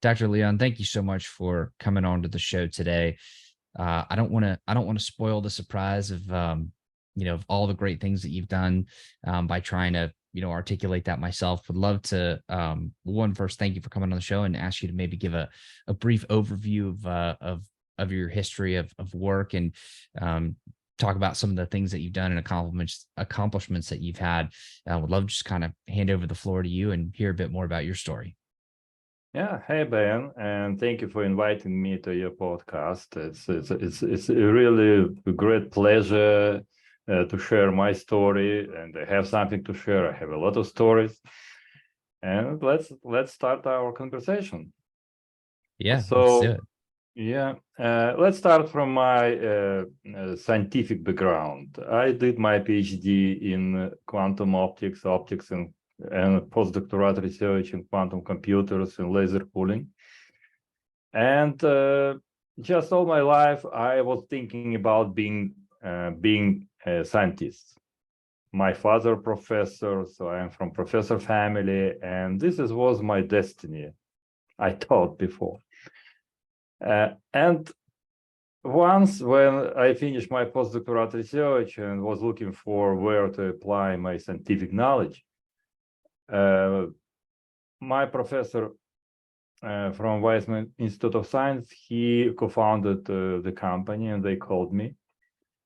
Dr. Leon, thank you so much for coming on to the show today. I don't want to spoil the surprise of of all the great things that you've done by trying to articulate that myself. Would love to first thank you for coming on the show and ask you to maybe give a brief overview of your history of work and talk about some of the things that you've done and accomplishments that you've had. I would love to just kind of hand over the floor to you and hear a bit more about your story. Yeah, hey Ben, and thank you for inviting me to your podcast. It's a really a great pleasure to share my story, and I have something to share. I have a lot of stories, and let's start our conversation. Yeah, let's do it. Yeah, let's start from my scientific background. I did my PhD in quantum optics, and postdoctoral research in quantum computers and laser cooling. And just all my life, I was thinking about being a scientist. My father professor, so I am from professor family, and was my destiny, I thought before. And once when I finished my postdoctoral research and was looking for where to apply my scientific knowledge, my professor from Weisman Institute of Science, he co-founded the company, and they called me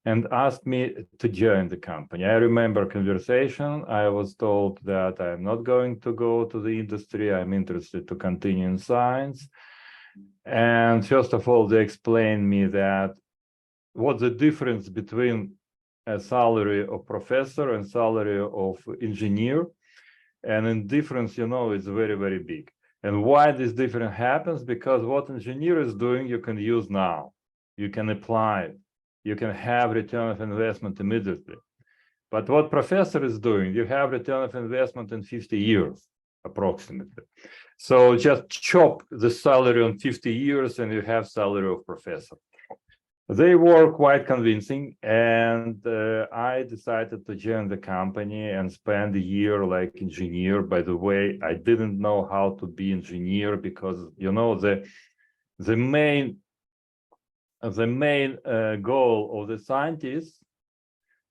and asked me to join the company. I remember conversation. I was told that I'm not going to go to the industry. I'm interested to continue in science. And first of all, they explained me that what's the difference between a salary of professor and salary of engineer. And in difference, is very, very big. And why this difference happens? Because what engineer is doing, you can use now. You can apply it. You can have return of investment immediately. But what professor is doing, you have return of investment in 50 years, approximately. So just chop the salary on 50 years and you have salary of professor. They were quite convincing, and I decided to join the company and spend a year like engineer. By the way, I didn't know how to be engineer because the main goal of the scientist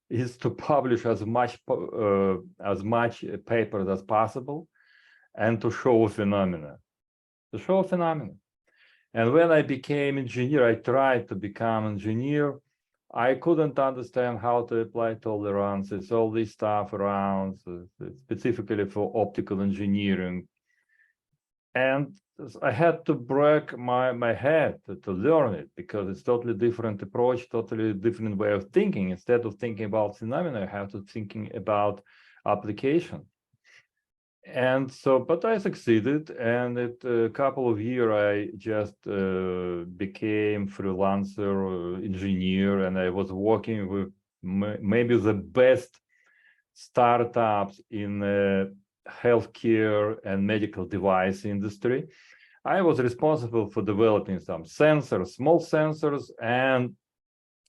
is to publish as much papers as possible and to show phenomena. And when I became engineer, I tried to become engineer. I couldn't understand how to apply tolerances, all this stuff around, specifically for optical engineering. And I had to break my head to learn it because it's totally different approach, totally different way of thinking. Instead of thinking about phenomena, I have to thinking about application. And so, but I succeeded, and in a couple of years, I just became freelancer engineer, and I was working with maybe the best startups in healthcare and medical device industry. I was responsible for developing some sensors, small sensors, and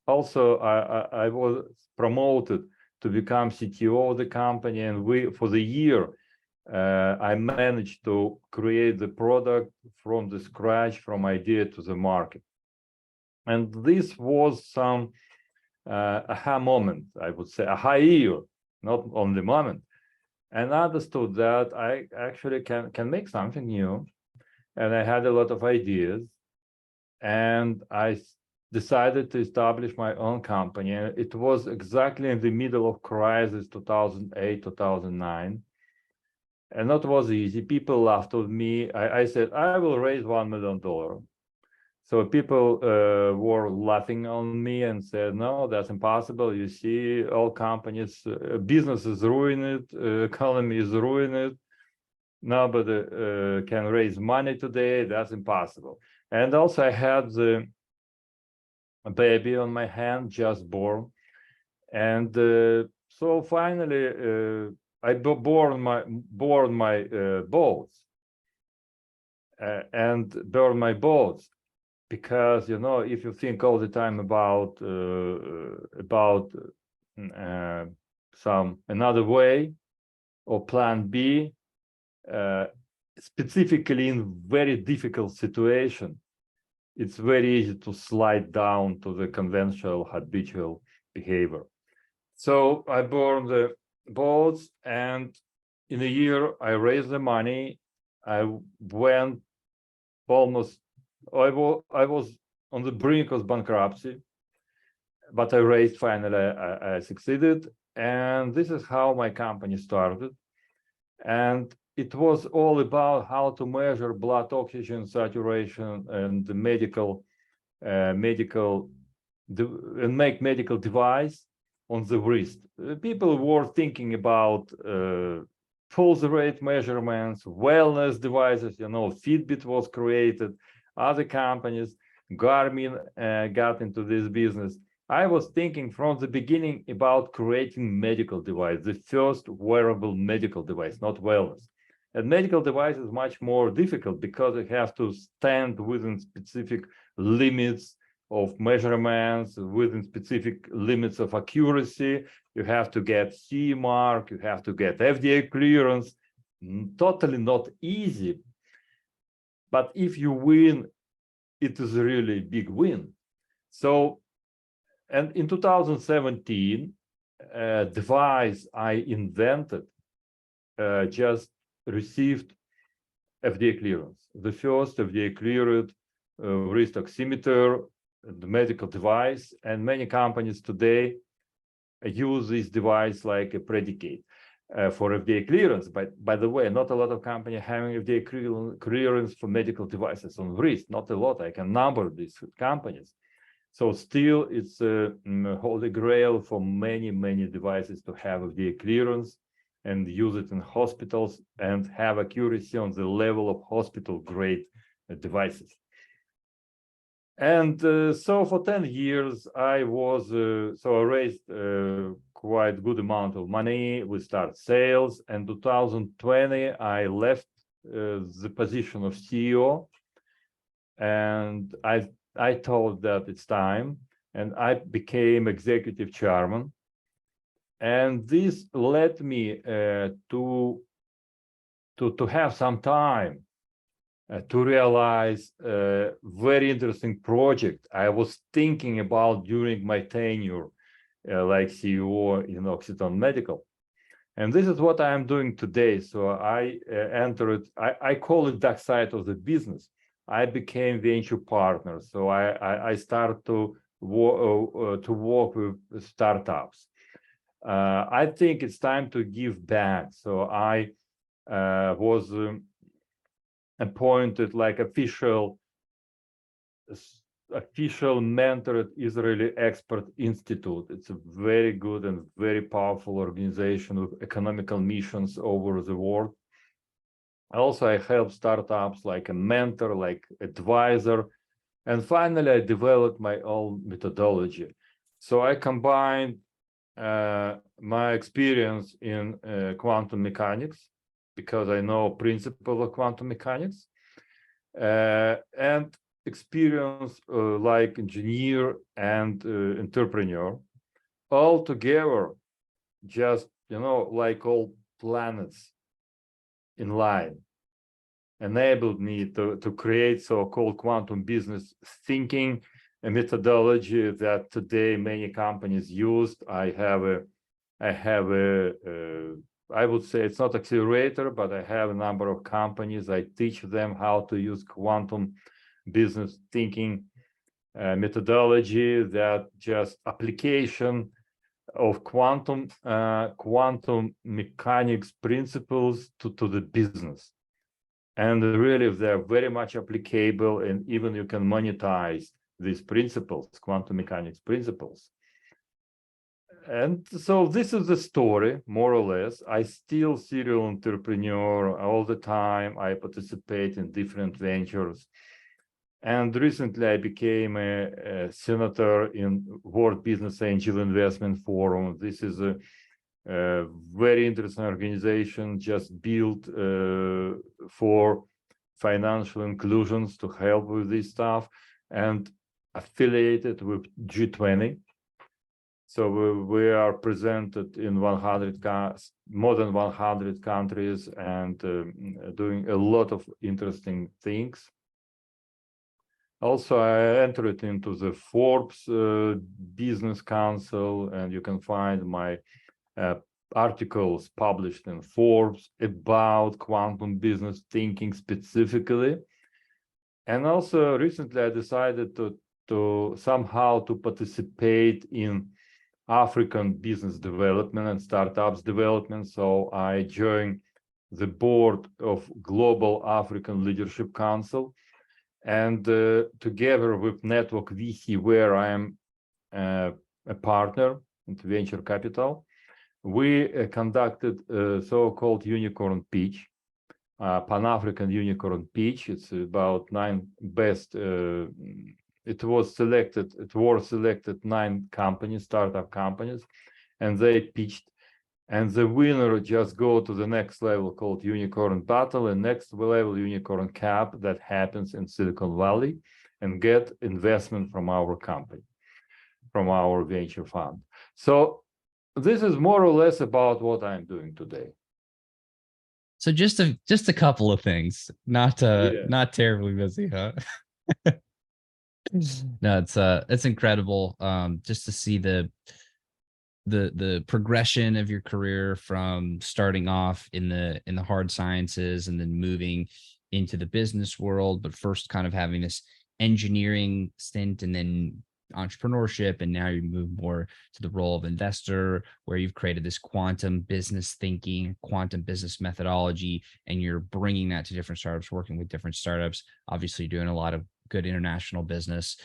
also I was promoted to become CTO of the company, and for the year, I managed to create the product from the scratch, from idea to the market. And this was some aha moment, I would say, aha year, not only moment. And I understood that I actually can make something new. And I had a lot of ideas. And I decided to establish my own company. And it was exactly in the middle of crisis, 2008, 2009. And that was easy. People laughed at me. I said, I will raise $1 million. So people were laughing on me and said, no, that's impossible. You see, all companies, business is ruined, economy is ruined. Nobody can raise money today. That's impossible. And also I had the baby on my hand, just born. And so finally, I burned my balls and burned my balls because if you think all the time about some another way or plan B, specifically in very difficult situation, it's very easy to slide down to the conventional habitual behavior. So I burned the boats, and in a year I raised the money. I went almost, I was on the brink of bankruptcy, but I raised finally, I succeeded. And this is how my company started. And it was all about how to measure blood oxygen saturation and the medical and make medical device on the wrist. People were thinking about pulse rate measurements, wellness devices. Fitbit was created. Other companies, Garmin got into this business. I was thinking from the beginning about creating medical device, the first wearable medical device, not wellness. And medical device is much more difficult because it has to stand within specific limits of measurements, within specific limits of accuracy. You have to get CE mark, you have to get FDA clearance. Totally not easy. But if you win, it is a really big win. So, and in 2017, a device I invented just received FDA clearance. The first FDA cleared wrist oximeter, the medical device, and many companies today use this device like a predicate for FDA clearance. But by the way, not a lot of companies having FDA clearance for medical devices on wrist. Not a lot. I can number these companies. So still, it's a holy grail for many, many devices to have FDA clearance and use it in hospitals and have accuracy on the level of hospital grade devices. And so for 10 years, I raised quite good amount of money. We start sales. And 2020, I left the position of CEO, and I thought that it's time, and I became executive chairman. And this led me to have some time to realize a very interesting project I was thinking about during my tenure like CEO in Oxitone Medical. And this is what I am doing today. So I entered, I call it dark side of the business. I became venture partner. So I started to work with startups. I think it's time to give back. So I was appointed like official mentor at Israeli Expert Institute. It's a very good and very powerful organization with economical missions over the world. Also, I help startups like a mentor, like advisor. And finally, I developed my own methodology. So I combined my experience in quantum mechanics, because I know principles of quantum mechanics, and experience like engineer and entrepreneur, all together, just, like all planets in line, enabled me to create so-called quantum business thinking, a methodology that today many companies use. I would say it's not accelerator, but I have a number of companies. I teach them how to use quantum business thinking methodology, that just application of quantum mechanics principles to the business. And really, they're very much applicable, and even you can monetize these principles, quantum mechanics principles. And so this is the story, more or less. I still serial entrepreneur all the time. I participate in different ventures. And recently I became a senator in World Business Angel Investment Forum. This is a very interesting organization just built for financial inclusions to help with this stuff, and affiliated with G20. So we are presented in more than 100 countries and doing a lot of interesting things. Also, I entered into the Forbes Business Council, and you can find my articles published in Forbes about quantum business thinking specifically. And also recently I decided to somehow to participate in African business development and startups development. So I joined the board of Global African Leadership Council, and together with Network VC, where I am a partner in venture capital, we conducted a so-called unicorn pitch, Pan-African unicorn pitch. It's about 9 best. It was selected 9 companies, startup companies, and they pitched. And the winner just go to the next level called Unicorn Battle, and next level Unicorn Cap that happens in Silicon Valley, and get investment from our company, from our venture fund. So this is more or less about what I'm doing today. So just a couple of things, not terribly busy, huh? No, it's incredible just to see the progression of your career from starting off in the hard sciences and then moving into the business world, but first kind of having this engineering stint and then entrepreneurship, and now you move more to the role of investor, where you've created this quantum business thinking, quantum business methodology, and you're bringing that to different startups, working with different startups, obviously doing a lot of good international business.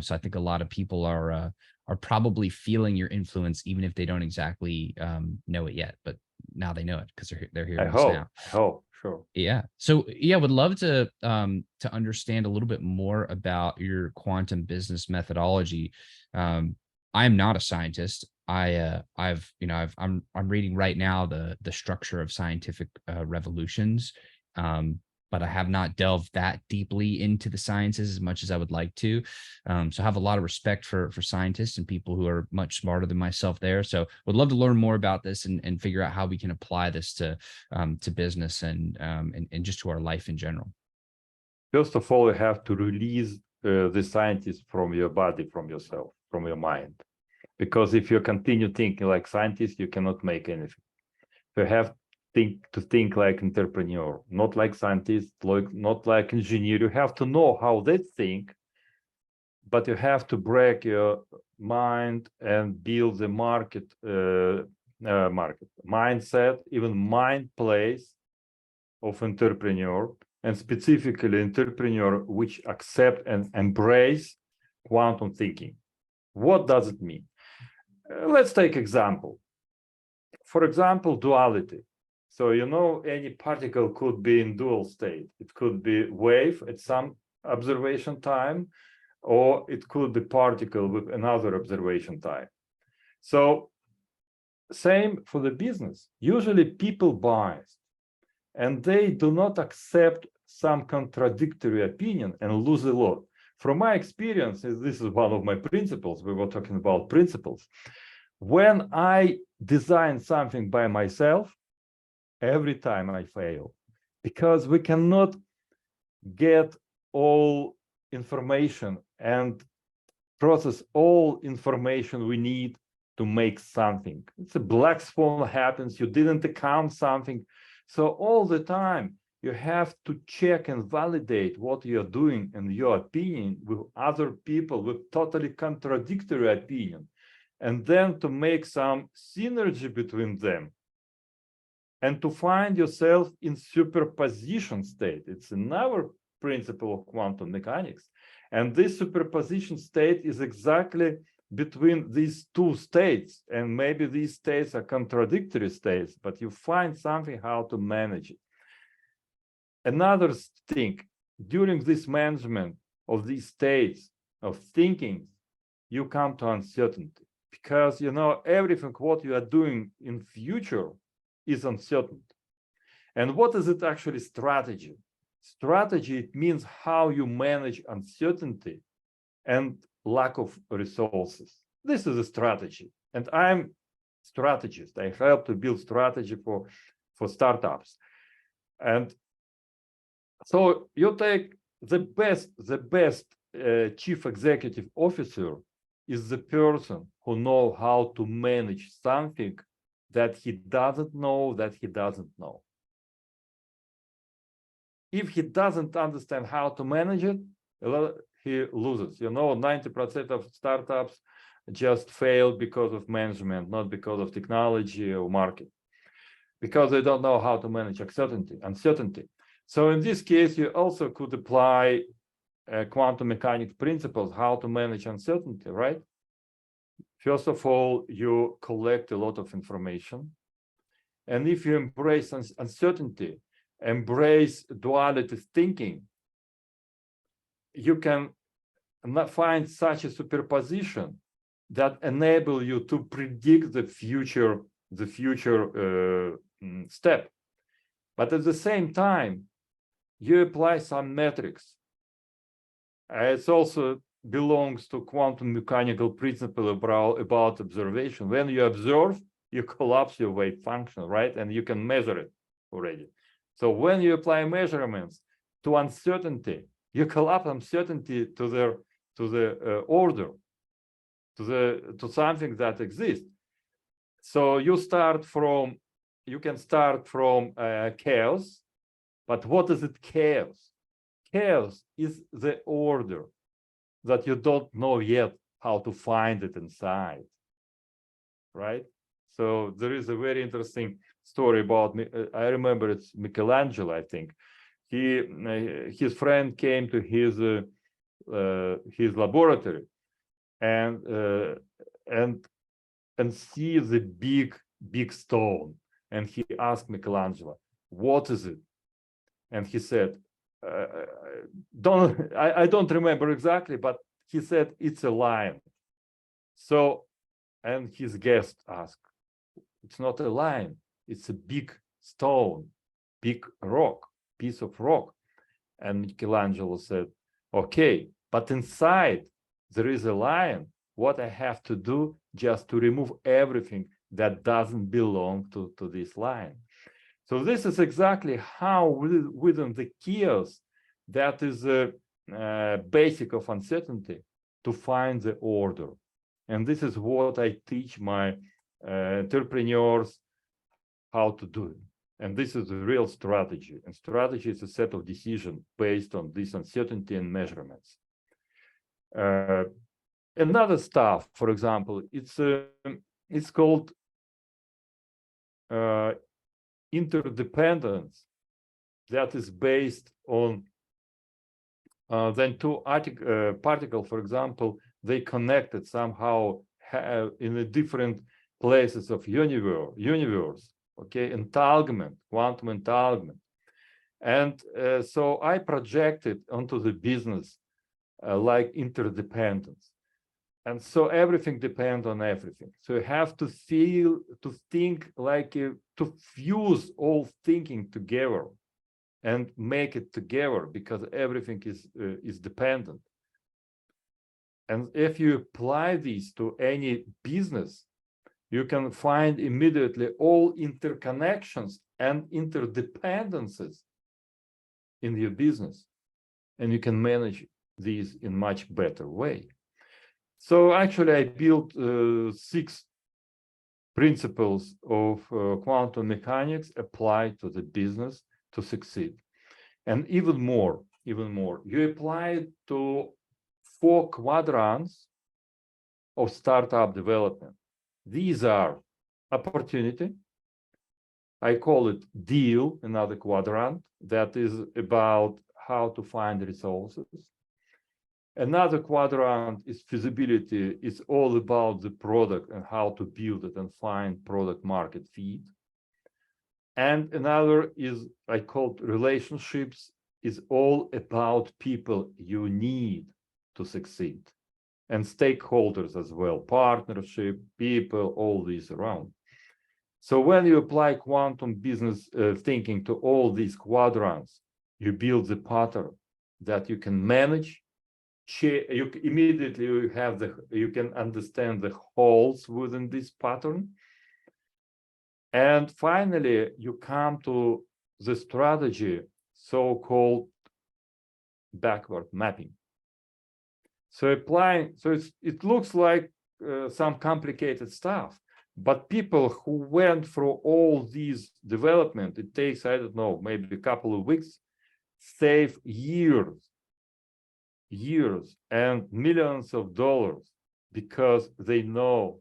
So I think a lot of people are probably feeling your influence, even if they don't exactly know it yet, but now they know it because they're here now. I hope. Sure. Yeah. So yeah, would love to understand a little bit more about your quantum business methodology. I am not a scientist. I'm reading right now the structure of scientific revolutions, but I have not delved that deeply into the sciences as much as I would like to. So I have a lot of respect for scientists and people who are much smarter than myself there. So would love to learn more about this and figure out how we can apply this to business and just to our life in general. First of all, you have to release the scientist from your body, from yourself, from your mind. Because if you continue thinking like scientist, you cannot make anything. You have to think like entrepreneur, not like scientist, not like engineer. You have to know how they think, but you have to break your mind and build the market mindset, even mind place of entrepreneur, and specifically entrepreneur which accept and embrace quantum thinking. What does it mean? Let's take example. For example, duality. So, any particle could be in dual state. It could be wave at some observation time, or it could be particle with another observation time. So, same for the business. Usually people bias, and they do not accept some contradictory opinion and lose a lot. From my experience, this is one of my principles. We were talking about principles. When I design something by myself, every time I fail, because we cannot get all information and process all information we need to make something. It's a black swan happens, you didn't account something. So all the time you have to check and validate what you're doing and your opinion with other people with totally contradictory opinion, and then to make some synergy between them, and to find yourself in superposition state. It's another principle of quantum mechanics. And this superposition state is exactly between these two states. And maybe these states are contradictory states, but you find something how to manage it. Another thing, during this management of these states of thinking, you come to uncertainty. Because, everything what you are doing in future is uncertain. And what is it actually strategy? Strategy, it means how you manage uncertainty and lack of resources. This is a strategy. And I'm strategist. I help to build strategy for startups. And so you take the best chief executive officer is the person who knows how to manage something that he doesn't know that he doesn't know. If he doesn't understand how to manage it, he loses. 90% of startups just fail because of management, not because of technology or market, because they don't know how to manage uncertainty. So in this case, you also could apply quantum mechanics principles, how to manage uncertainty, right? First of all, you collect a lot of information. And if you embrace uncertainty, embrace duality thinking, you can find such a superposition that enable you to predict the future step. But at the same time, you apply some metrics. It also belongs to quantum mechanical principle about observation. When you observe, you collapse your wave function, right? And you can measure it already. So when you apply measurements to uncertainty, you collapse uncertainty to the order, to something that exists. So you can start from chaos, but what is it chaos? Chaos is the order that you don't know yet how to find it inside, right? So there is a very interesting story about me. I remember it's Michelangelo, I think. His friend came to his laboratory and see the big stone, and he asked Michelangelo, "What is it?" And he said, I don't remember exactly, but he said it's a lion. So, and his guest asked, "It's not a lion, it's a big stone, big rock, piece of rock." And Michelangelo said, "Okay, but inside there is a lion. What I have to do just to remove everything that doesn't belong to this lion." So this is exactly how within the chaos, that is a basic of uncertainty, to find the order. And this is what I teach my entrepreneurs how to do it. And this is the real strategy. And strategy is a set of decisions based on this uncertainty and measurements. Another stuff, for example, it's called interdependence, that is based on then two particles, for example, they connected somehow in the different places of universe, okay, entanglement, quantum entanglement. And so I projected onto the business like interdependence. And so everything depends on everything. So you have to think like to fuse all thinking together and make it together, because everything is dependent. And if you apply these to any business, you can find immediately all interconnections and interdependencies in your business, and you can manage these in much better way. So actually, I built 6 principles of quantum mechanics applied to the business to succeed. And even more, you apply it to 4 quadrants of startup development. These are opportunity. I call it deal, another quadrant, that is about how to find resources. Another quadrant is feasibility. It's all about the product and how to build it and find product market fit. And another is, I call it relationships, is all about people you need to succeed. And stakeholders as well, partnership, people, all these around. So when you apply quantum business thinking to all these quadrants, you build the pattern that you can manage, you immediately you can understand the holes within this pattern. And finally, you come to the strategy, so-called backward mapping. So it looks like some complicated stuff, but people who went through all these development, it takes, I don't know, maybe a couple of weeks, save years and millions of dollars, because they know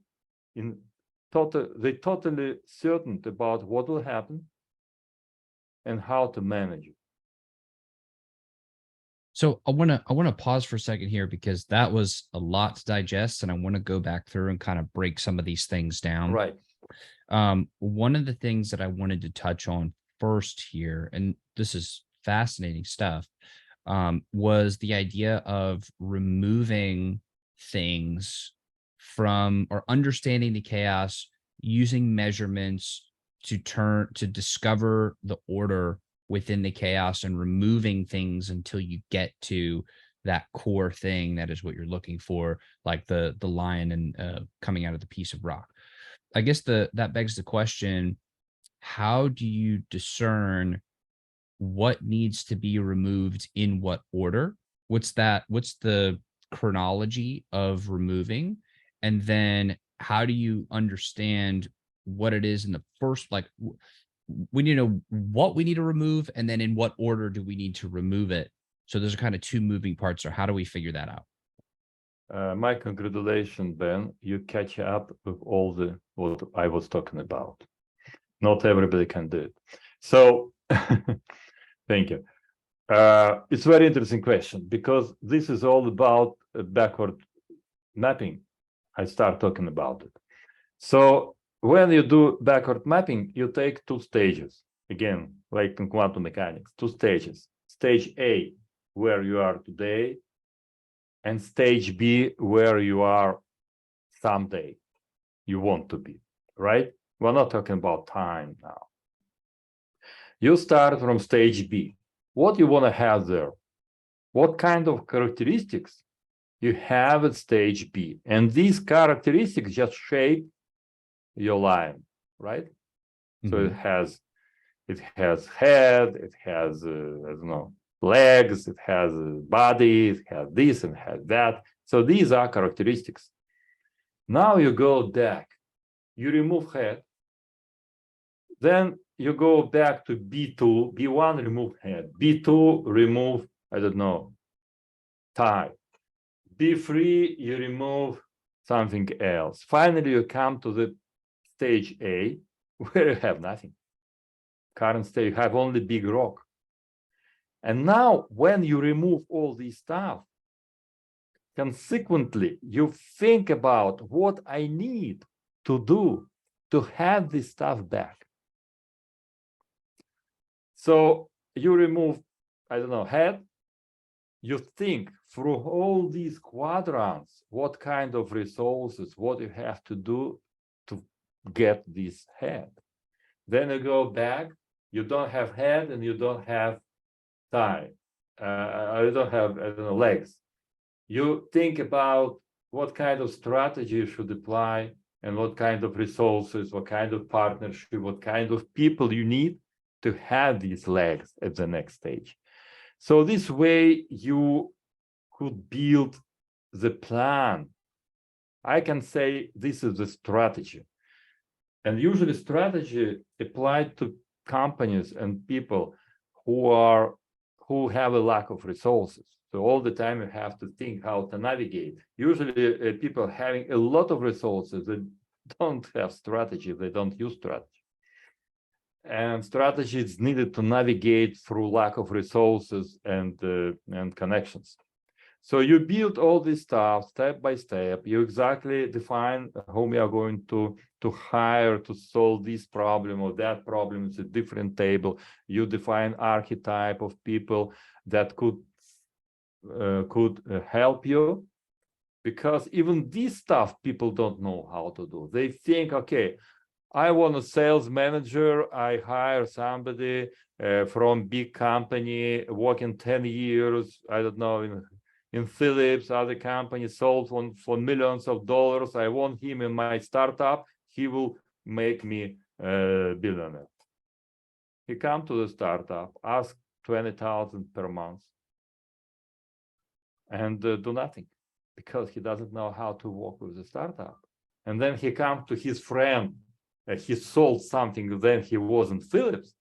they're totally certain about what will happen and how to manage it. So I want to pause for a second here, because that was a lot to digest, and I want to go back through and kind of break some of these things down. Right. One of the things that I wanted to touch on first here, and this is fascinating stuff, was the idea of removing things from, or understanding the chaos, using measurements to discover the order within the chaos, and removing things until you get to that core thing that is what you're looking for, like the lion and coming out of the piece of rock. I guess that begs the question: how do you discern what needs to be removed in what order? What's the chronology of removing? And then how do you understand what it is in the first, like, we need to know what we need to remove, and then in what order do we need to remove it? So those are kind of two moving parts. Or how do we figure that out? My congratulations, Ben. You catch up with all what I was talking about. Not everybody can do it. So thank you. It's a very interesting question, because this is all about backward mapping. I start talking about it. So when you do backward mapping, you take two stages. Again, like in quantum mechanics, two stages. Stage A, where you are today, and stage B, where you are someday, you want to be, right? We're not talking about time now. You start from stage B. What you want to have there? What kind of characteristics you have at stage B? And these characteristics just shape your line, right? So it has head, it has I don't know, legs, it has a body, it has this and has that. So these are characteristics. Now you go back, you remove head, then you go back to B2, B1 remove head, B2 remove, I don't know, thigh, B3 you remove something else. Finally, you come to the stage A, where you have nothing. Current state, you have only big rock. And now, when you remove all this stuff, consequently, you think about what I need to do to have this stuff back. So you remove, I don't know, head. You think through all these quadrants, what kind of resources, what you have to do to get this head. Then you go back, you don't have head and you don't have thigh. You don't have, I don't know, legs. You think about what kind of strategy you should apply, and what kind of resources, what kind of partnership, what kind of people you need to have these legs at the next stage. So this way you could build the plan. I can say this is the strategy. And usually strategy applied to companies and people who have a lack of resources. So all the time you have to think how to navigate. Usually people having a lot of resources, they don't have strategy, they don't use strategy. And strategy is needed to navigate through lack of resources and connections. So you build all this stuff step by step. You exactly define whom you are going to hire to solve this problem or that problem. It's a different table. You define archetype of people that could help you, because even this stuff people don't know how to do. They think, okay, I want a sales manager. I hire somebody from big company, working 10 years, I don't know, in Philips, other companies sold for millions of dollars. I want him in my startup. He will make me a billionaire. He come to the startup, ask 20,000 per month, and do nothing because he doesn't know how to work with the startup. And then he come to his friend, he sold something, then he was in Philips.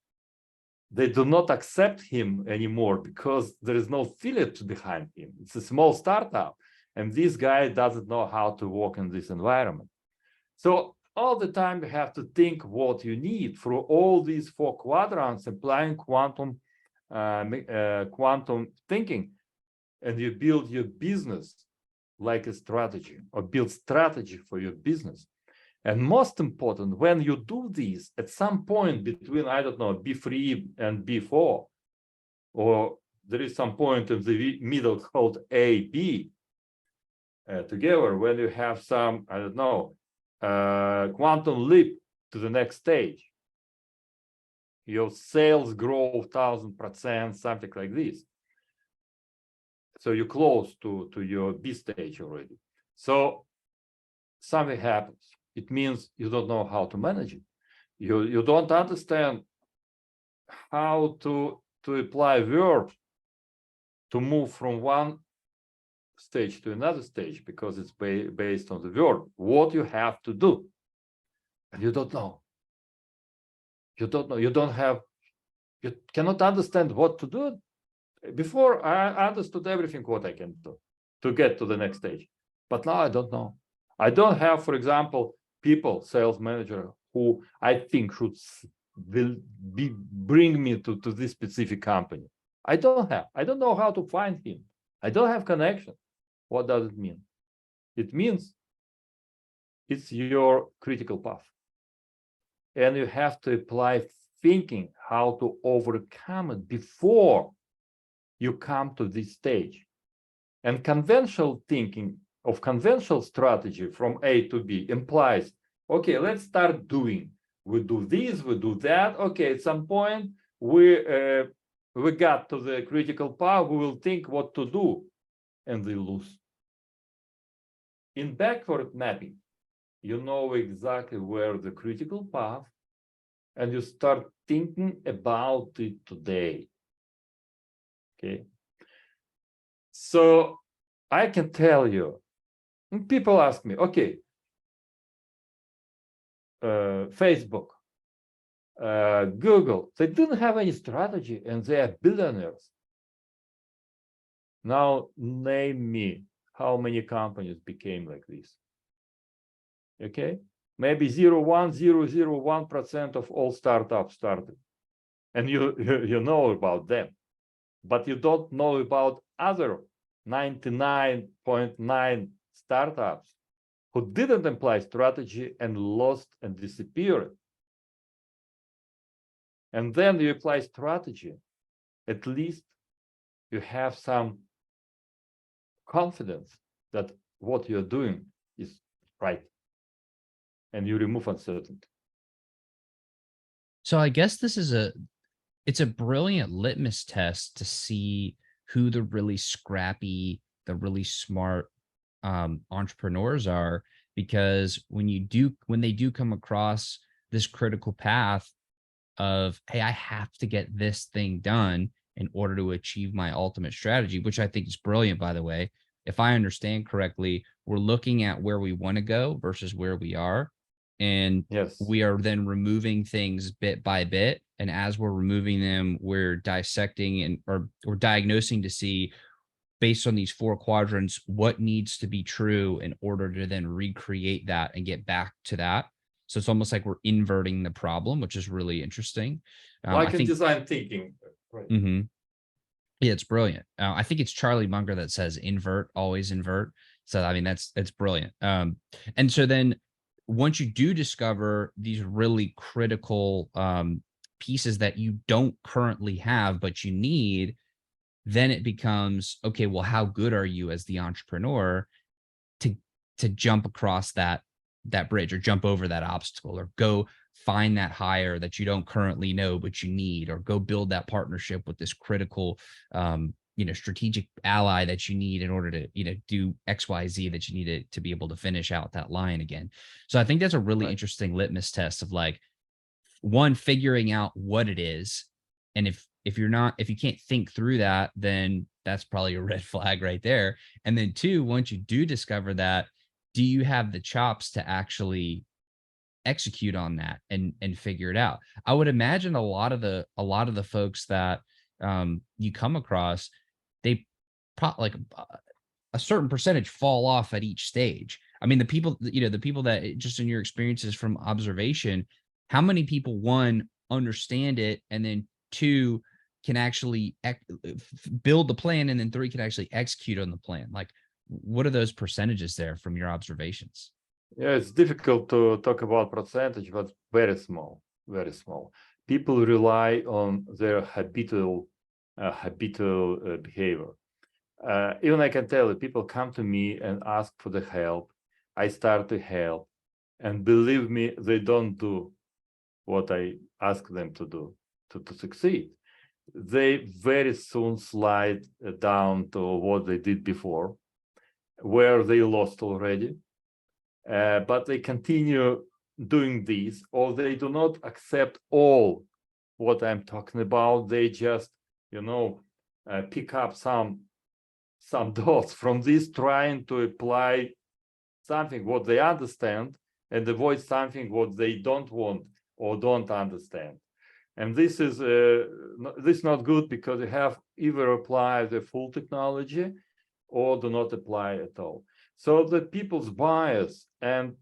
They do not accept him anymore because there is no Philips behind him. It's a small startup, and this guy doesn't know how to work in this environment. So all the time you have to think what you need through all these 4 quadrants, applying quantum thinking, and you build your business like a strategy, or build strategy for your business. And most important, when you do this, at some point between, I don't know, B3 and B4, or there is some point in the middle called A, B, together, when you have some, I don't know, quantum leap to the next stage, your sales grow 1,000%, something like this. So you're close to your B stage already. So something happens. It means you don't know how to manage it. You don't understand how to apply verbs to move from one stage to another stage, because it's based on the verb, what you have to do. And you don't know. You don't know. You cannot understand what to do. Before, I understood everything what I can do to get to the next stage. But now I don't know. I don't have, for example, sales manager who I think will bring me to this specific company. I don't know how to find him. I don't have connection. What does it mean? It means it's your critical path. And you have to apply thinking how to overcome it before you come to this stage. And conventional thinking of conventional strategy from A to B implies, okay, let's start doing. We do this, we do that. Okay, at some point, we got to the critical path, we will think what to do, and we lose. In backward mapping, you know exactly where the critical path, and you start thinking about it today. Okay. So I can tell you, people ask me, okay, Facebook, Google, they didn't have any strategy and they are billionaires. Now name me how many companies became like this. Okay, maybe 0.001% of all startups started, and you know about them, but you don't know about other 99.9 startups who didn't apply strategy and lost and disappeared. And then you apply strategy, at least you have some confidence that what you're doing is right, and you remove uncertainty. So I guess it's a brilliant litmus test to see who the really scrappy, the really smart entrepreneurs are, because when they do come across this critical path of, hey, I have to get this thing done in order to achieve my ultimate strategy, which I think is brilliant, by the way. If I understand correctly, we're looking at where we want to go versus where we are. And yes, we are then removing things bit by bit. And as we're removing them, we're dissecting or diagnosing to see, based on these 4 quadrants, what needs to be true in order to then recreate that and get back to that. So it's almost like we're inverting the problem, which is really interesting. Like in design thinking. Right. Mm-hmm. Yeah, it's brilliant. I think it's Charlie Munger that says invert, always invert. So, I mean, that's brilliant. And so then once you do discover these really critical pieces that you don't currently have, but you need, then it becomes, okay, well, how good are you as the entrepreneur to jump across that bridge, or jump over that obstacle, or go find that hire that you don't currently know, but you need, or go build that partnership with this critical, strategic ally that you need in order to, do XYZ that you need to be able to finish out that line again. So I think that's a really Right. interesting litmus test of like, one, figuring out what it is. And if you can't think through that, then that's probably a red flag right there. And then two, once you do discover that, do you have the chops to actually execute on that and figure it out? I would imagine a lot of the folks that you come across, they like a certain percentage fall off at each stage. I mean, the people that, just in your experiences from observation, how many people, one, understand it, and then two, can actually build the plan, and then three, can actually execute on the plan? Like, what are those percentages there from your observations? Yeah, it's difficult to talk about percentage, but very small, very small. People rely on their habitual behavior. Even I can tell you, people come to me and ask for the help. I start to help, and believe me, they don't do what I ask them to do to succeed. They very soon slide down to what they did before, where they lost already. But they continue doing this, or they do not accept all what I'm talking about. They just, pick up some dots from this, trying to apply something what they understand and avoid something what they don't want or don't understand. And this is not good, because you have either apply the full technology or do not apply at all. So the people's bias and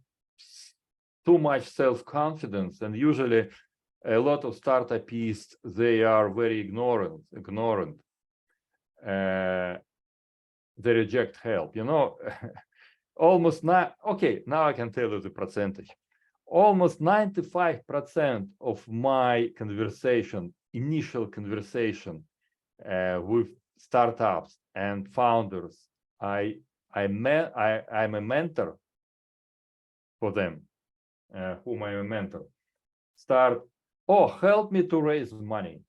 too much self-confidence, and usually a lot of startupists, they are very ignorant. They reject help. Almost not. Okay, now I can tell you the percentage. Almost 95% of my initial conversation with startups and founders, I'm a mentor for them, whom I'm a mentor. Help me to raise money.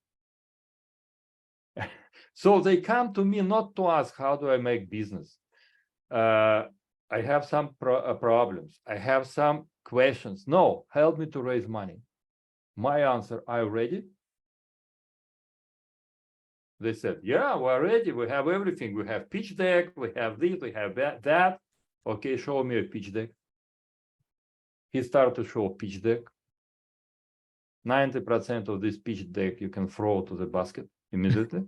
So they come to me not to ask, how do I make business? I have some problems. I have some questions. No, help me to raise money. My answer, are you ready? They said, yeah, we're ready. We have everything. We have pitch deck. We have this. We have that. Okay, show me a pitch deck. He started to show pitch deck. 90% of this pitch deck you can throw to the basket immediately.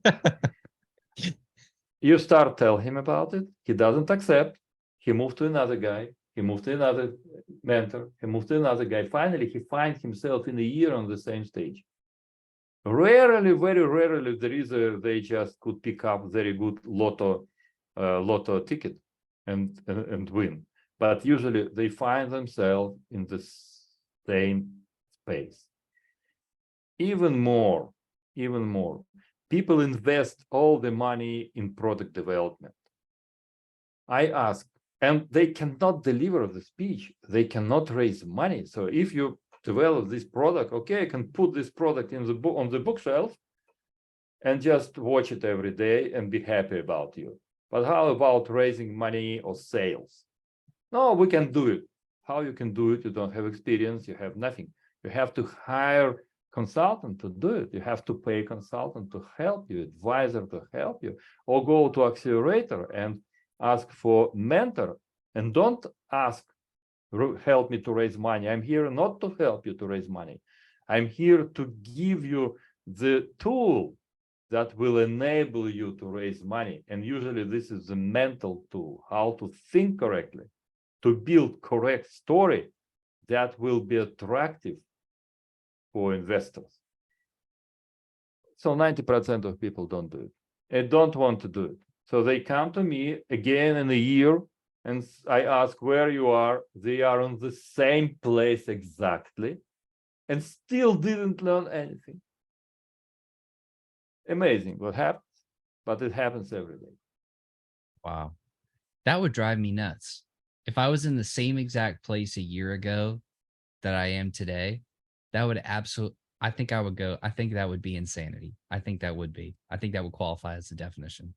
You start tell him about it. He doesn't accept. He moved to another guy. He moved to another mentor. He moved to another guy. Finally, he finds himself in a year on the same stage. Rarely, very rarely, they just could pick up very good lotto ticket and win. But usually they find themselves in the same space. Even more, people invest all the money in product development. I ask, and they cannot deliver the speech. They cannot raise money. So if you develop this product, okay, I can put this product in on the bookshelf and just watch it every day and be happy about you. But how about raising money or sales? No, we can do it. How you can do it? You don't have experience. You have nothing. You have to hire consultant to do it. You have to pay a consultant to help you, advisor to help you, or go to accelerator and ask for mentor. And don't ask, help me to raise money. I'm here not to help you to raise money. I'm here to give you the tool that will enable you to raise money. And usually this is the mental tool, how to think correctly, to build correct story that will be attractive for investors. So 90% of people don't do it and don't want to do it. So they come to me again in a year, and I ask where you are. They are on the same place exactly and still didn't learn anything. Amazing what happens, but it happens every day. Wow. That would drive me nuts. If I was in the same exact place a year ago that I am today, that would absolutely, I think that would be insanity. I think that would qualify as the definition.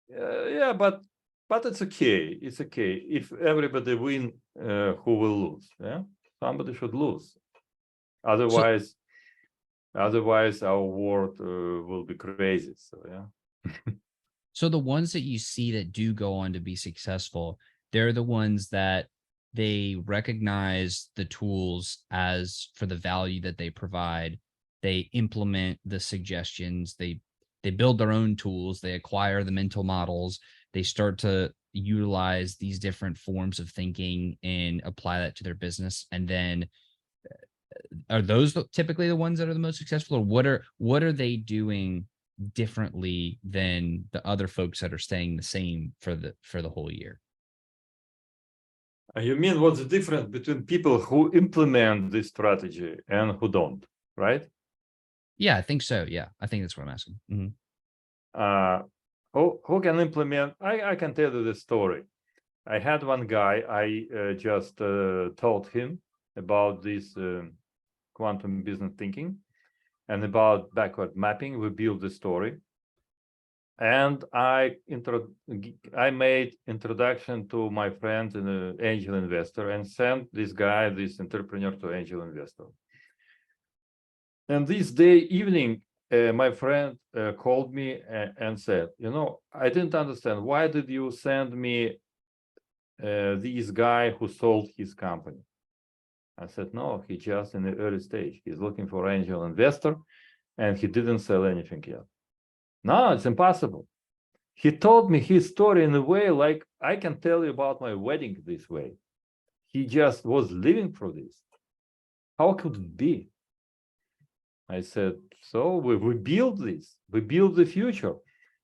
Yeah, but it's okay. It's okay if everybody win. Who will lose? Yeah, somebody should lose. Otherwise, our world will be crazy. So yeah. So the ones that you see that do go on to be successful, they're the ones that they recognize the tools as for the value that they provide. They implement the suggestions, they build their own tools, they acquire the mental models, they start to utilize these different forms of thinking and apply that to their business. And then are those typically the ones that are the most successful, or what are they doing differently than the other folks that are staying the same for the whole year? You mean what's the difference between people who implement this strategy and who don't, right? Yeah, I think so. Yeah, I think that's what I'm asking. Who can implement? I can tell you the story. I had one guy. I just taught him about this quantum business thinking and about backward mapping. We built the story, and I made introduction to my friend and an angel investor, and sent this guy, this entrepreneur, to angel investor. And this day evening, my friend called me and said, I didn't understand. Why did you send me this guy who sold his company? I said, no, he just in the early stage. He's looking for angel investor, and he didn't sell anything yet. No, it's impossible. He told me his story in a way like I can tell you about my wedding this way. He just was living for this. How could it be? I said, so we build this. We build the future.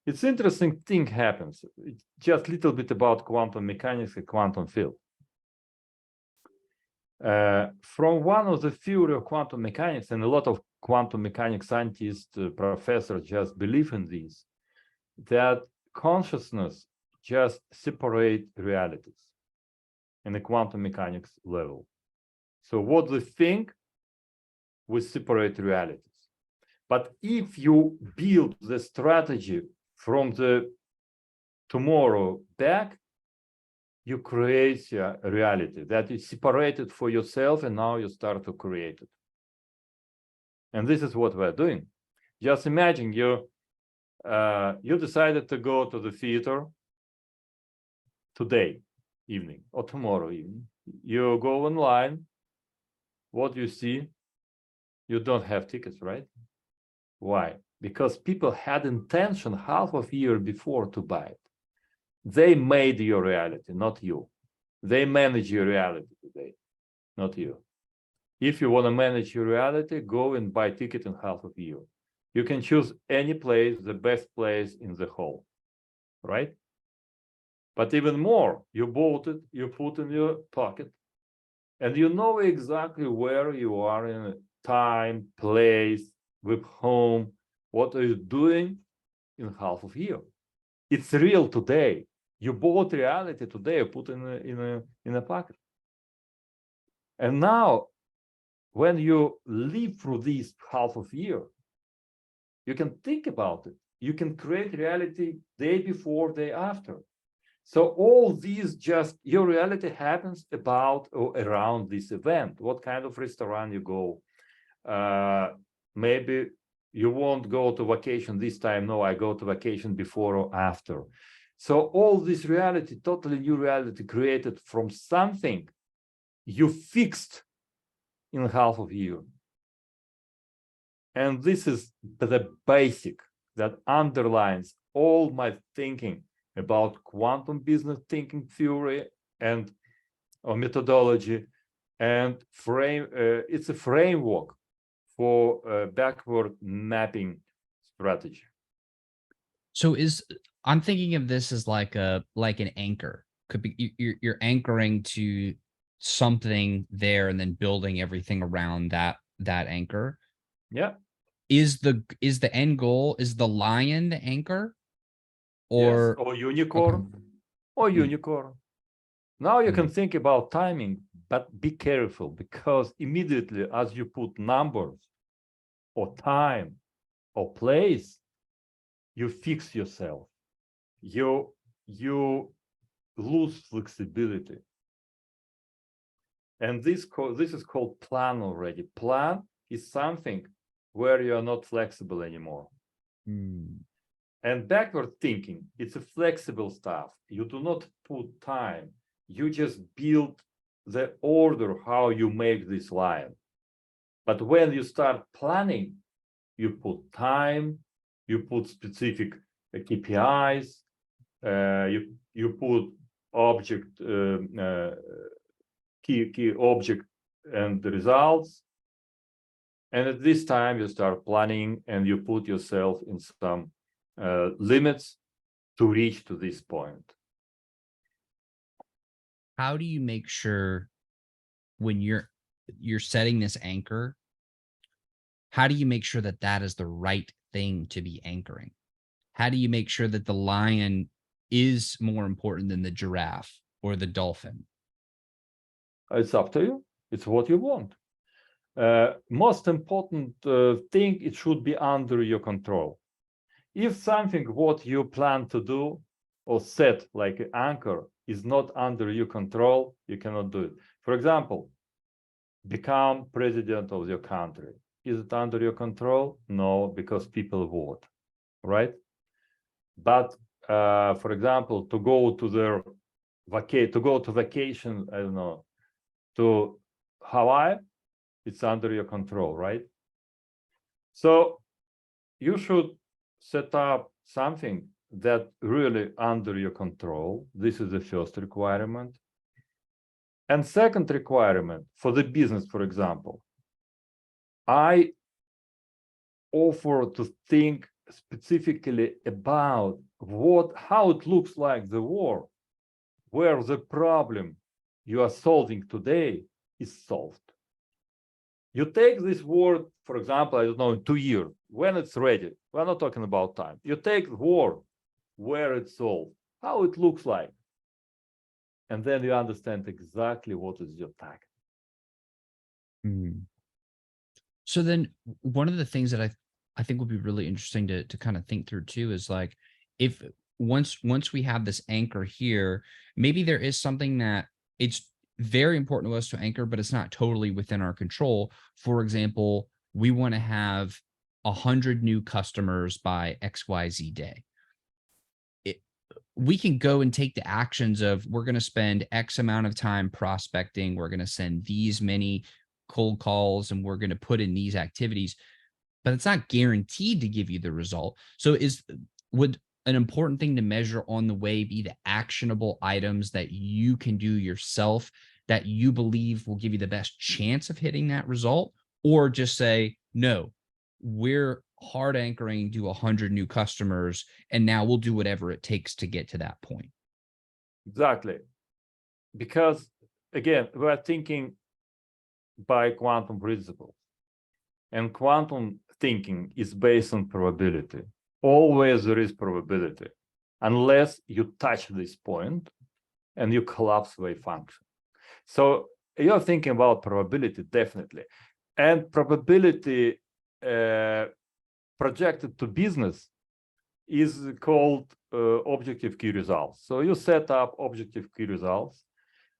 It's interesting thing happens. It's just a little bit about quantum mechanics and quantum field. From one of the theory of quantum mechanics, and a lot of quantum mechanics scientists, professors just believe in this, that consciousness just separate realities in the quantum mechanics level. So what we think, we separate realities. But if you build the strategy from the tomorrow back, you create a reality that is separated for yourself, and now you start to create it. And this is what we're doing. Just imagine you decided to go to the theater today evening or tomorrow evening. You go online. What you see, you don't have tickets, right? Why? Because people had intention half of a year before to buy it. They made your reality, not you. They manage your reality today, not you. If you want to manage your reality, go and buy ticket in half of a year. You can choose any place, the best place in the hall, right? But even more, you bought it, you put in your pocket, and you know exactly where you are in time, place, with whom, what are you doing in half of a year. It's real today. You bought reality today, put in a pocket. And now, when you live through this half of year, you can think about it. You can create reality day before, day after. So all these just, your reality happens about or around this event. What kind of restaurant you go? Maybe you won't go to vacation this time. No, I go to vacation before or after. So all this reality, totally new reality created from something you fixed in half of a year. And this is the basic that underlines all my thinking about quantum business thinking theory and methodology, and it's a framework for backward mapping strategy. So I'm thinking of this as like an anchor. Could be you're anchoring to something there and then building everything around that anchor. Yeah. Is the end goal, is the lion the anchor? Or yes, or unicorn. Okay. Or unicorn. Now you can Mm. think about timing, but be careful, because immediately as you put numbers or time or place, you fix yourself. you lose flexibility. And this is called plan already. Plan is something where you are not flexible anymore. And backward thinking, it's a flexible stuff. You do not put time. You just build the order how you make this line. But when you start planning, you put time, you put specific KPIs, you put object, key object and the results. And at this time, you start planning and you put yourself in some limits to reach to this point. How do you make sure when you're setting this anchor, how do you make sure that that is the right thing to be anchoring? How do you make sure that the lion is more important than the giraffe or the dolphin? It's up to you. It's what you want. Most important thing, it should be under your control. If something what you plan to do or set like an anchor is not under your control, you cannot do it. For example, become president of your country. Is it under your control? No, because people vote, right? But for example, to go to vacation, I don't know, to Hawaii, it's under your control, right? So you should set up something that really under your control. This is the first requirement. And second requirement for the business, for example, I offer to think specifically about how it looks like the war, where the problem you are solving today is solved. You take this war, for example, I don't know, in 2 years, when it's ready. We're not talking about time. You take war where it's solved, how it looks like. And then you understand exactly what is your target. So then one of the things that I think would be really interesting to kind of think through too is like, if once we have this anchor here, maybe there is something that it's very important to us to anchor, but it's not totally within our control. For example, we want to have 100 new customers by XYZ day. We can go and take the actions of, we're going to spend X amount of time prospecting. We're going to send these many cold calls and we're going to put in these activities, but it's not guaranteed to give you the result. So would an important thing to measure on the way be the actionable items that you can do yourself that you believe will give you the best chance of hitting that result? Or just say, no, we're hard anchoring to 100 new customers, and now we'll do whatever it takes to get to that point? Exactly. Because again, we're thinking by quantum principles, and quantum thinking is based on probability. Always there is probability, unless you touch this point and you collapse wave function. So you're thinking about probability, definitely. And probability projected to business is called objective key results. So you set up objective key results,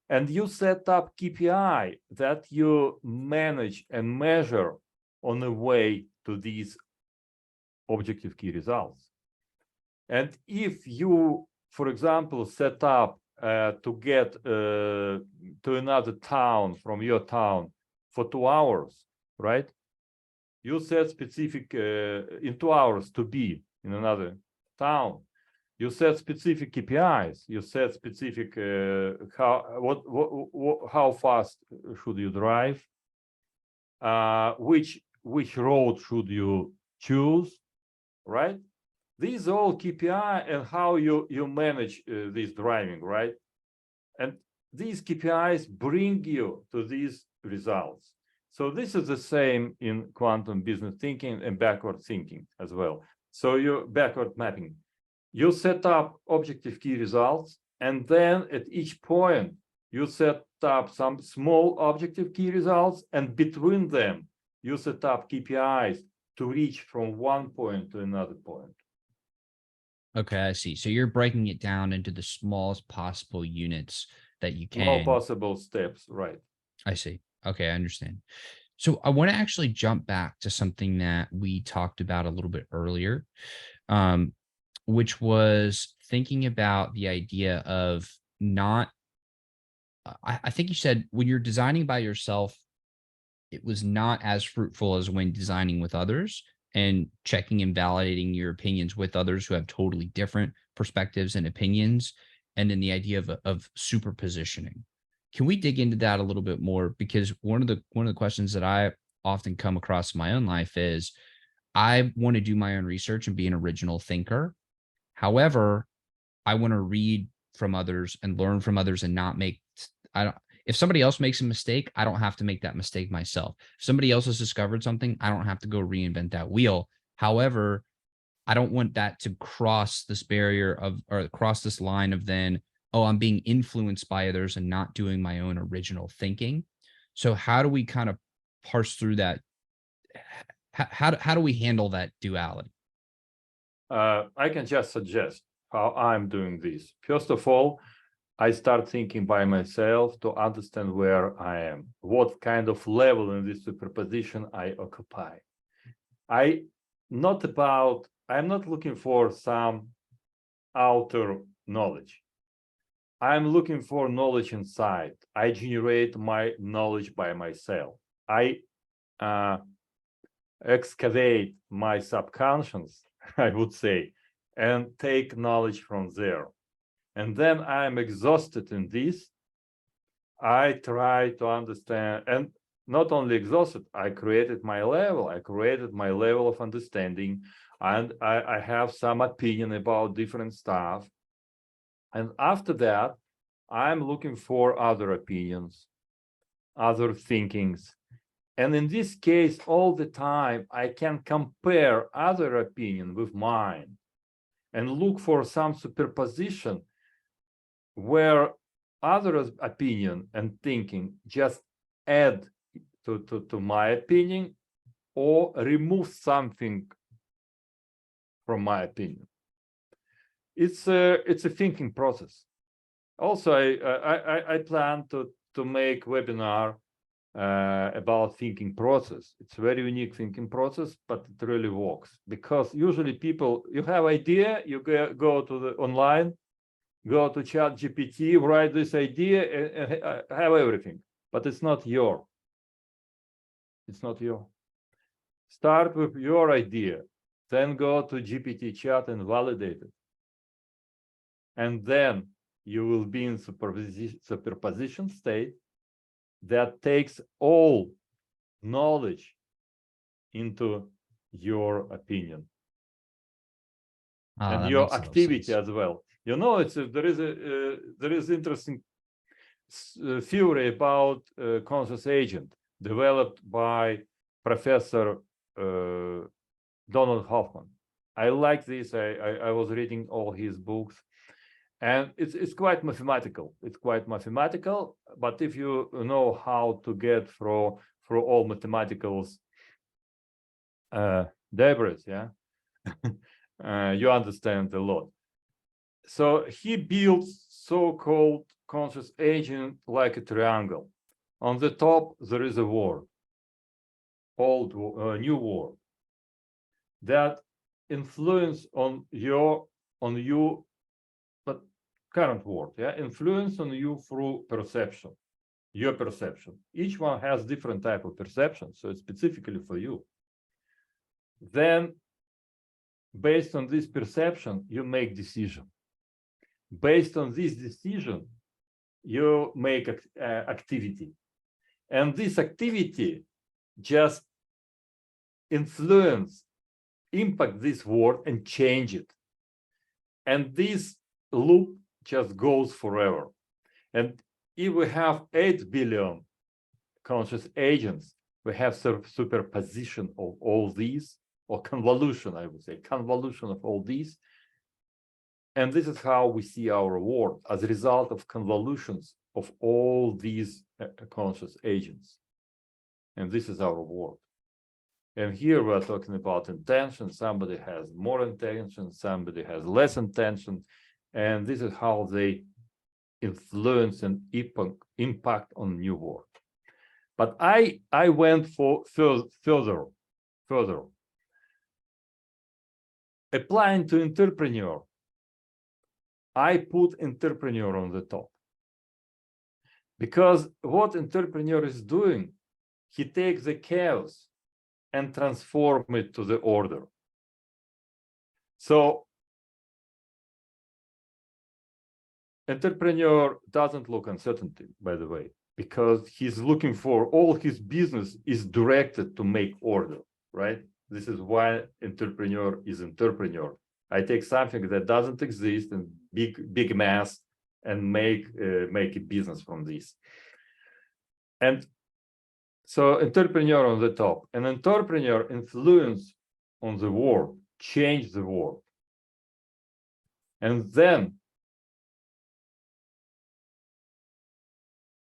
and you set up KPI that you manage and measure on the way to these objective key results. And if you, for example, set up to get to another town from your town for 2 hours, right? You set specific in 2 hours to be in another town. You set specific KPIs. You set specific how fast should you drive? Which road should you choose? Right? These are all KPI and how you manage this driving, right? And these KPIs bring you to these results. So this is the same in quantum business thinking and backward thinking as well. So you backward mapping. You set up objective key results, and then at each point, you set up some small objective key results, and between them, you set up KPIs to reach from one point to another point. Okay, I see. So you're breaking it down into the smallest possible units that you Small can. possible steps, right? I see. Okay, I understand. So I want to actually jump back to something that we talked about a little bit earlier, um, which was thinking about the idea of not. I think you said when you're designing by yourself, it was not as fruitful as when designing with others and checking and validating your opinions with others who have totally different perspectives and opinions. And then the idea of superpositioning. Can we dig into that a little bit more? Because one of the questions that I often come across in my own life is I want to do my own research and be an original thinker. However, I want to read from others and learn from others and not make I don't if somebody else makes a mistake, I don't have to make that mistake myself. If somebody else has discovered something, I don't have to go reinvent that wheel. However, I don't want that to cross this barrier of or cross this line of then, oh, I'm being influenced by others and not doing my own original thinking. So how do we kind of parse through that? How do we handle that duality? I can just suggest how I'm doing this. First of all, I start thinking by myself to understand where I am, what kind of level in this superposition I occupy. I'm not looking for some outer knowledge. I'm looking for knowledge inside. I generate my knowledge by myself. I excavate my subconscious, I would say, and take knowledge from there. And then I'm exhausted in this. I try to understand, and not only exhausted, I created my level. I created my level of understanding, and I have some opinion about different stuff. And after that, I'm looking for other opinions, other thinkings. And in this case, all the time, I can compare other opinion with mine and look for some superposition where others' opinion and thinking just add to my opinion or remove something from my opinion. It's a thinking process. Also, I plan to make webinar about thinking process. It's a very unique thinking process, but it really works because usually people, you have idea, you go to the online, go to chat GPT, write this idea and have everything, but it's not your. It's not your. Start with your idea, then go to GPT chat and validate it. And then you will be in superposition state that takes all knowledge into your opinion and That your makes a lot of activity sense. as well. You know, there is interesting theory about conscious agent developed by Professor Donald Hoffman. I like this. I was reading all his books, and it's quite mathematical. It's quite mathematical, but if you know how to get through all mathematicals debris, yeah, you understand a lot. So he builds so-called conscious agent like a triangle. On the top, there is a word, old, new word, that influence on you, but current word, yeah, influence on you through perception, your perception. Each one has different type of perception, so it's specifically for you. Then, based on this perception, you make decision. Based on this decision, you make activity. And this activity just impact this word and change it. And this loop just goes forever. And if we have 8 billion conscious agents, we have superposition of all these, or convolution, I would say, convolution of all these. And this is how we see our world as a result of convolutions of all these conscious agents. And this is our world. And here we're talking about intention. Somebody has more intention, somebody has less intention. And this is how they influence and impact on new work. But I went for further. Applying to entrepreneur, I put entrepreneur on the top. Because what entrepreneur is doing, he takes the chaos and transform it to the order. So entrepreneur doesn't look uncertainty, by the way, because he's looking for all his business is directed to make order, right? This is why entrepreneur is entrepreneur. I take something that doesn't exist in big mass and make a business from this. And so entrepreneur on the top, an entrepreneur influence on the world, change the world. And then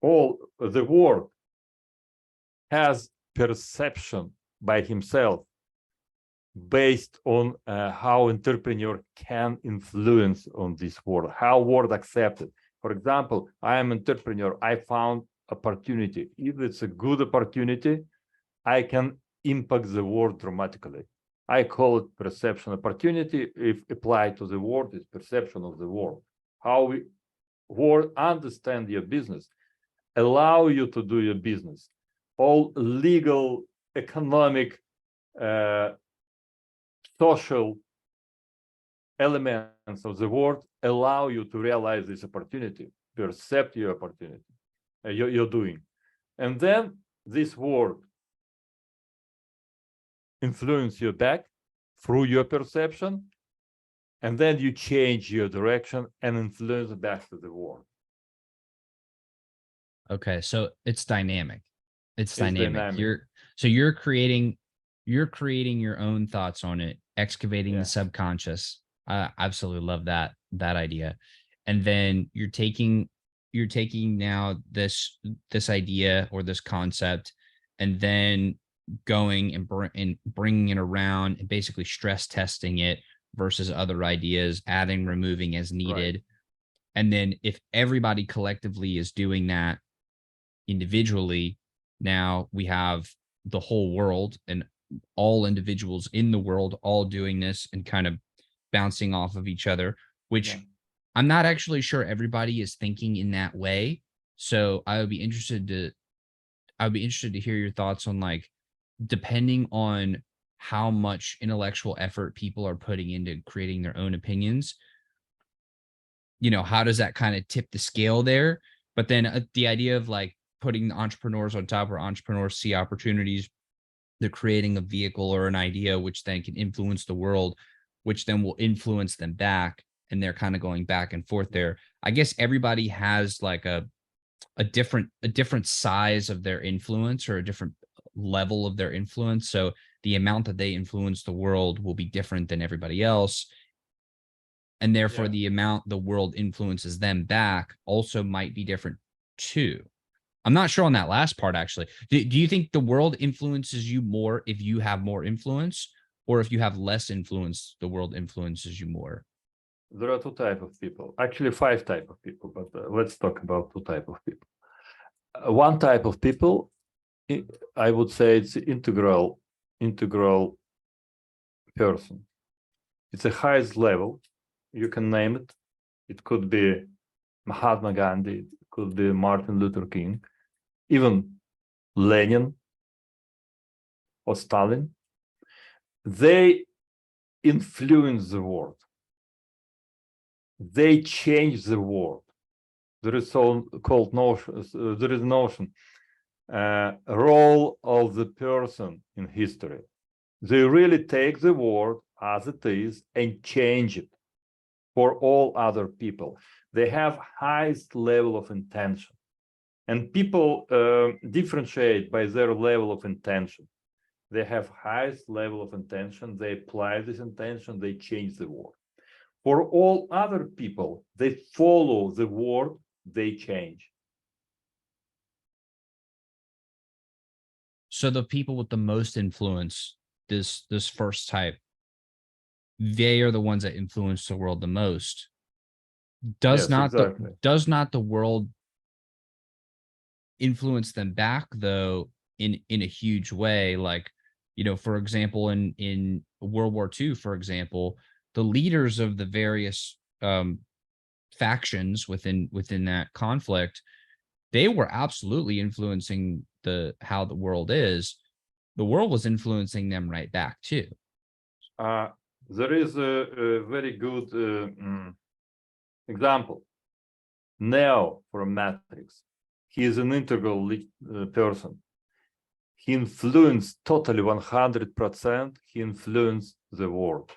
all the world has perception by himself based on how entrepreneur can influence on this world, how world accepted. For example, I am entrepreneur, I found opportunity. If it's a good opportunity, I can impact the world dramatically. I call it perception. Opportunity, if applied to the world, is perception of the world. How we world understand your business, allow you to do your business. All legal, economic, social elements of the world allow you to realize this opportunity, percept your opportunity, you're doing. And then this world influence you back through your perception, and then you change your direction and influence back to the world. Okay, so it's dynamic. It's dynamic. Dynamic. You're creating your own thoughts on it, excavating the subconscious. I absolutely love that idea. And then you're taking now this idea or this concept, and then going and bringing it around and basically stress testing it versus other ideas, adding, removing as needed. Right. And then if everybody collectively is doing that individually, now we have the whole world and all individuals in the world all doing this and kind of bouncing off of each other, which I'm not actually sure everybody is thinking in that way. So I would be interested to hear your thoughts on, like, depending on how much intellectual effort people are putting into creating their own opinions, you know, how does that kind of tip the scale there? But then the idea of like putting the entrepreneurs on top, where entrepreneurs see opportunities, they're creating a vehicle or an idea which then can influence the world, which then will influence them back, and they're kind of going back and forth there. I guess everybody has like a different size of their influence, or a different level of their influence. So the amount that they influence the world will be different than everybody else. And therefore the amount the world influences them back also might be different too. I'm not sure on that last part, actually. Do you think the world influences you more if you have more influence, or if you have less influence, the world influences you more? There are two types of people, actually 5 types of people, but let's talk about 2 types of people. One type of people, I would say it's integral person. It's the highest level. You can name it. It could be Mahatma Gandhi, it could be Martin Luther King, even Lenin or Stalin. They influence the world. They change the world. There is so-called notion, role of the person in history. They really take the world as it is and change it for all other people. They have highest level of intention, and people differentiate by their level of intention. They have highest level of intention. They apply this intention. They change the world. For all other people, they follow the word, they change. So the people with the most influence this first type, they are the ones that influence the world the most. Yes, exactly. Does not the world influence them back though in a huge way? Like, for example, in World War II, for example, the leaders of the various factions within that conflict, they were absolutely influencing how the world is. The world was influencing them right back too. There is a very good example. Neo from Matrix. He is an integral person. He influenced totally 100%. He influenced the world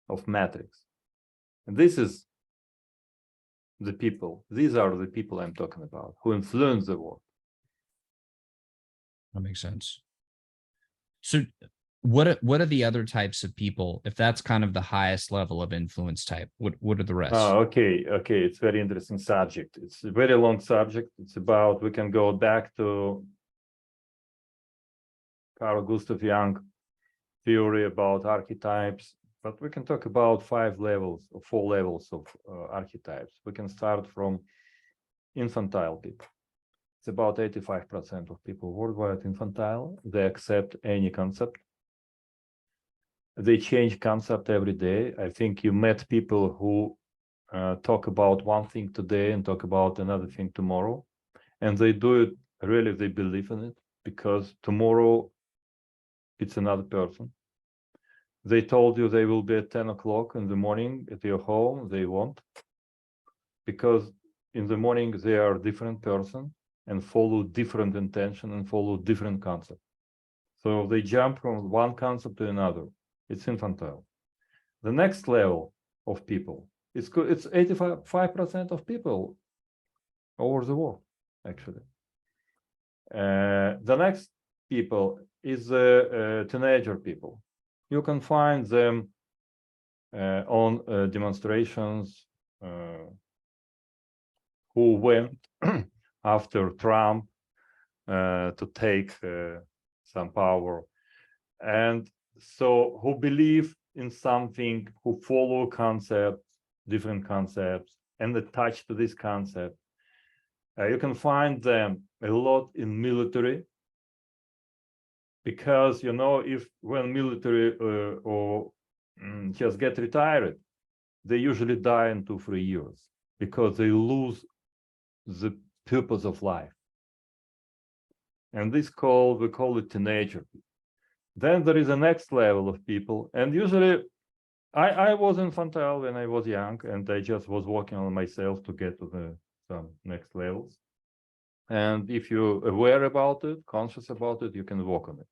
of Matrix. And this is the people. These are the people I'm talking about who influence the world. That makes sense. So what are the other types of people, if that's kind of the highest level of influence type? What are the rest? Okay. It's a very interesting subject. It's a very long subject. It's about, we can go back to Carl Gustav Jung theory about archetypes, but we can talk about 5 levels or 4 levels of archetypes. We can start from infantile people. It's about 85% of people worldwide infantile. They accept any concept. They change concept every day. I think you met people who talk about one thing today and talk about another thing tomorrow. And they do it, really, they believe in it, because tomorrow it's another person. They told you they will be at 10 o'clock in the morning at your home. They won't. Because in the morning they are a different person and follow different intention and follow different concept. So they jump from one concept to another. It's infantile. The next level of people, it's 85% of people over the world, actually. The next people is teenager people. You can find them on demonstrations who went after Trump to take some power, and so who believe in something, who follow concepts, different concepts, and attach to this concept. You can find them a lot in military, because if when military or just get retired, they usually die in 2-3 years because they lose the purpose of life. And we call it teenager. Then there is a next level of people, and usually I was infantile when I was young, and I just was working on myself to get to some next levels. And if you're aware about it, conscious about it, you can work on it.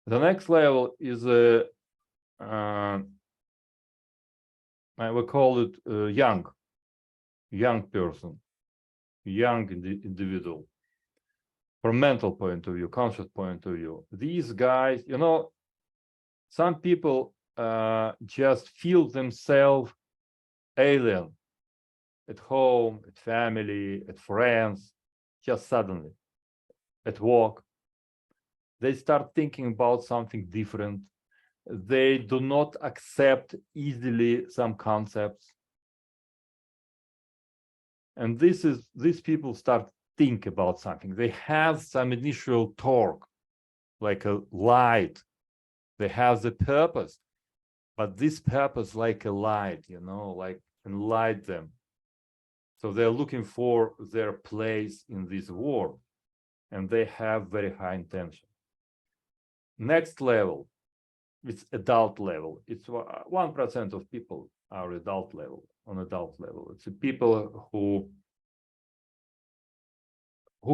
The next level is I will call it young person, young individual. From mental point of view, conscious point of view, these guys, some people just feel themselves alien at home, at family, at friends, just suddenly, at work. They start thinking about something different. They do not accept easily some concepts. And these people start think about something. They have some initial torque, like a light. They have the purpose, but this purpose, like a light, like enlight them. So they're looking for their place in this world, and they have very high intention. Next level, it's adult level. It's 1% of people are adult level. It's the people who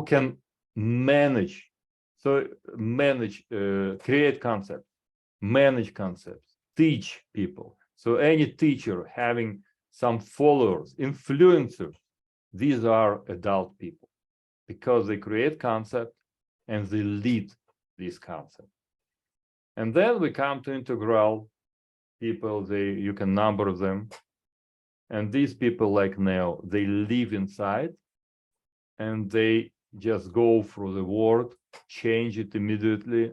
can manage, create concepts, manage concepts, teach people. So any teacher having some followers, influencers, these are adult people, because they create concept and they lead this concept. And then we come to integral people. You can number them. And these people, like Neo, they live inside, and they just go through the world, change it immediately,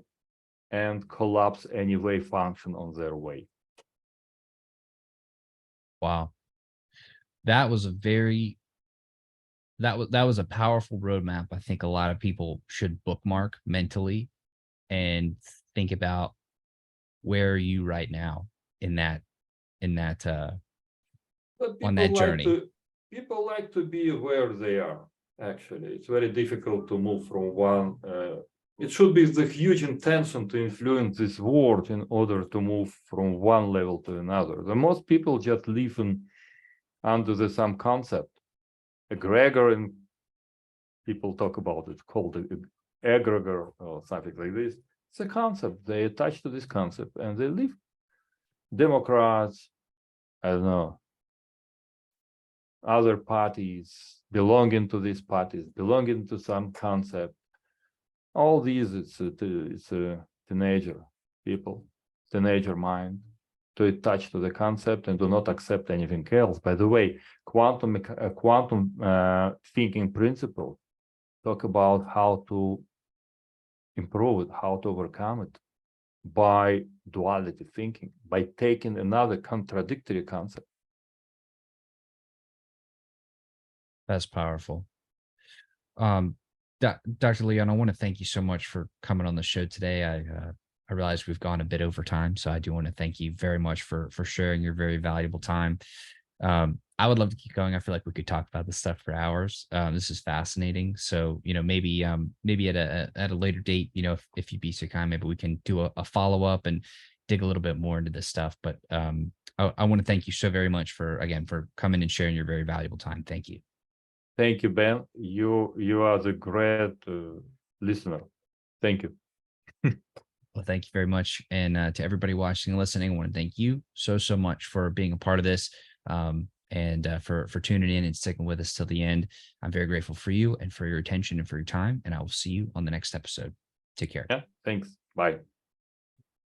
and collapse any wave function on their way. Wow. That was a very, that was a powerful roadmap. I think a lot of people should bookmark mentally and think about where are you right now in that, But on that journey. people like to be where they are. Actually, it's very difficult to move from one. It should be the huge intention to influence this world in order to move from one level to another. The most people just live under the some concept, egregor, and people talk about it called egregor or something like this. It's a concept. They attach to this concept and they live. Democrats, I don't know, other parties, belonging to these parties, belonging to some concept. All these, it's a teenager people, teenager mind, to attach to the concept and do not accept anything else. By the way, quantum thinking principle talk about how to improve it, how to overcome it by duality thinking, by taking another contradictory concept. That's powerful. Dr. Leon, I want to thank you so much for coming on the show today. I realize we've gone a bit over time, so I do want to thank you very much for sharing your very valuable time. I would love to keep going. I feel like we could talk about this stuff for hours. This is fascinating. So, maybe at a later date, if you'd be so kind, maybe we can do a follow-up and dig a little bit more into this stuff. But I want to thank you so very much for coming and sharing your very valuable time. Thank you. Thank you, Ben. You are the great listener. Thank you. Well, thank you very much. And to everybody watching and listening, I want to thank you so much for being a part of this, and for tuning in and sticking with us till the end. I'm very grateful for you and for your attention and for your time. And I will see you on the next episode. Take care. Yeah, thanks. Bye.